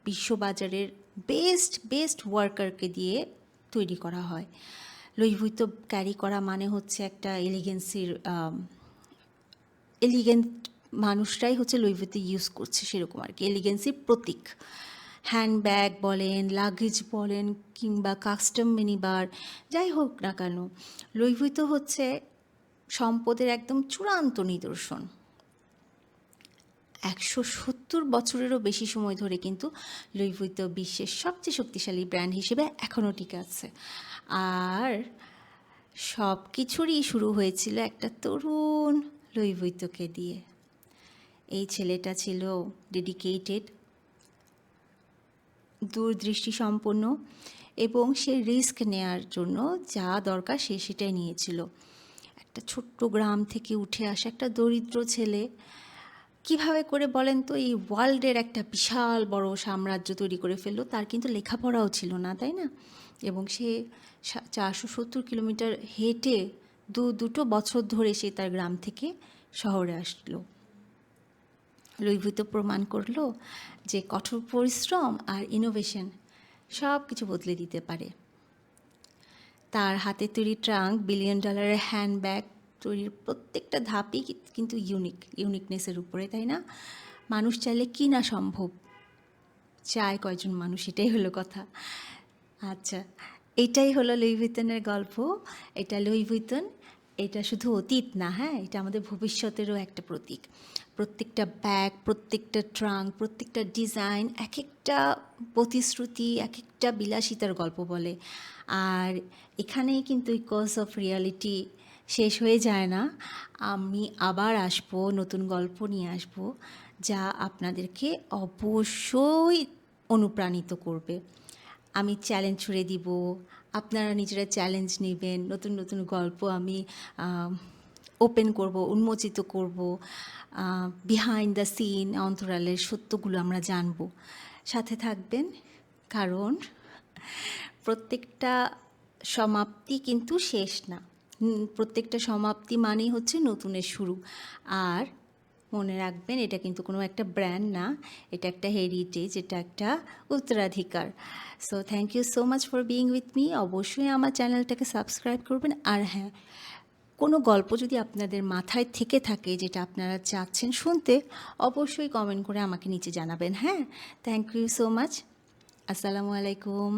বিশ্ববাজারের বেস্ট বেস্ট ওয়ার্কারকে দিয়ে তৈরি করা হয়। লুই ভুইতো ক্যারি করা মানে হচ্ছে একটা এলিগেন্ট মানুষরাই হচ্ছে লুই ভুইতো ইউজ করছে সেরকম আর কি, এলিগেন্সির প্রতীক। হ্যান্ডব্যাগ বলেন, লাগেজ বলেন, কিংবা কাস্টম মিনিবার, যাই হোক না কেন, লুই ভুইতো হচ্ছে সম্পদের একদম চূড়ান্ত নিদর্শন। 170 বছরেরও বেশি সময় ধরে কিন্তু লুই ভুইতো বিশ্বের সবচেয়ে শক্তিশালী ব্র্যান্ড হিসেবে এখনও টিকে আছে। আর সব কিছুরই শুরু হয়েছিল একটা তরুণ লুই ভুইতোকে দিয়ে। এই ছেলেটা ছিল ডেডিকেটেড, দূরদৃষ্টি সম্পন্ন, এবং সে রিস্ক নেয়ার জন্য যা দরকার সে সেটাই নিয়েছিল। একটা ছোট্ট গ্রাম থেকে উঠে আসা একটা দরিদ্র ছেলে কিভাবে করে বলেন তো এই ওয়ার্ল্ডের একটা বিশাল বড় সাম্রাজ্য তৈরি করে ফেললো। তার কিন্তু লেখাপড়াও ছিল না, তাই না? এবং সে 470 কিলোমিটার হেঁটে দুটো বছর ধরে সে তার গ্রাম থেকে শহরে আসলো। লুই ভুইতো প্রমাণ করলো যে কঠোর পরিশ্রম আর ইনোভেশন সব কিছু বদলে দিতে পারে। তার হাতে তৈরি ট্রাঙ্ক, বিলিয়ন ডলারের হ্যান্ডব্যাগ তৈরির প্রত্যেকটা ধাপই কিন্তু ইউনিকনেসের উপরে, তাই না? মানুষ চাইলে কি না সম্ভব, চায় কয়জন মানুষ, এটাই হলো কথা। আচ্ছা, এটাই হলো লুই ভুইতনের গল্প। এটা লুই ভুইতন, এটা শুধু অতীত না, হ্যাঁ, এটা আমাদের ভবিষ্যতেরও একটা প্রতীক। প্রত্যেকটা ব্যাগ, প্রত্যেকটা ট্রাঙ্ক, প্রত্যেকটা ডিজাইন এক একটা প্রতিশ্রুতি, এক একটা বিলাসিতার গল্প বলে। আর এখানেই কিন্তু ইকোস অফ রিয়ালিটি শেষ হয়ে যায় না। আমি আবার আসবো, নতুন গল্প নিয়ে আসবো, যা আপনাদেরকে অবশ্যই অনুপ্রাণিত করবে। আমি চ্যালেঞ্জ ছুড়ে দিব, আপনারা নিজেরা চ্যালেঞ্জ নেবেন, নতুন নতুন গল্প আমি ওপেন করব, উন্মোচিত করব, বিহাইন্ড দ্য সিন, অন্তরালের সত্যগুলো আমরা জানব। সাথে থাকবেন, কারণ প্রত্যেকটা সমাপ্তি কিন্তু শেষ না। প্রত্যেকটা সমাপ্তি মানেই হচ্ছে নতুনের শুরু। আর মনে রাখবেন, এটা কিন্তু কোনো একটা ব্র্যান্ড না, এটা একটা হেরিটেজ, এটা একটা উত্তরাধিকার। So thank you so much for being with me. অবশ্যই আমার চ্যানেলটাকে সাবস্ক্রাইব করবেন। আর হ্যাঁ, কোনো গল্প যদি আপনাদের মাথায় থেকে থাকে যেটা আপনারা চাচ্ছেন শুনতে, অবশ্যই কমেন্ট করে আমাকে নিচে জানাবেন। হ্যাঁ, থ্যাংক ইউ সো মাচ। আসসালামু আলাইকুম।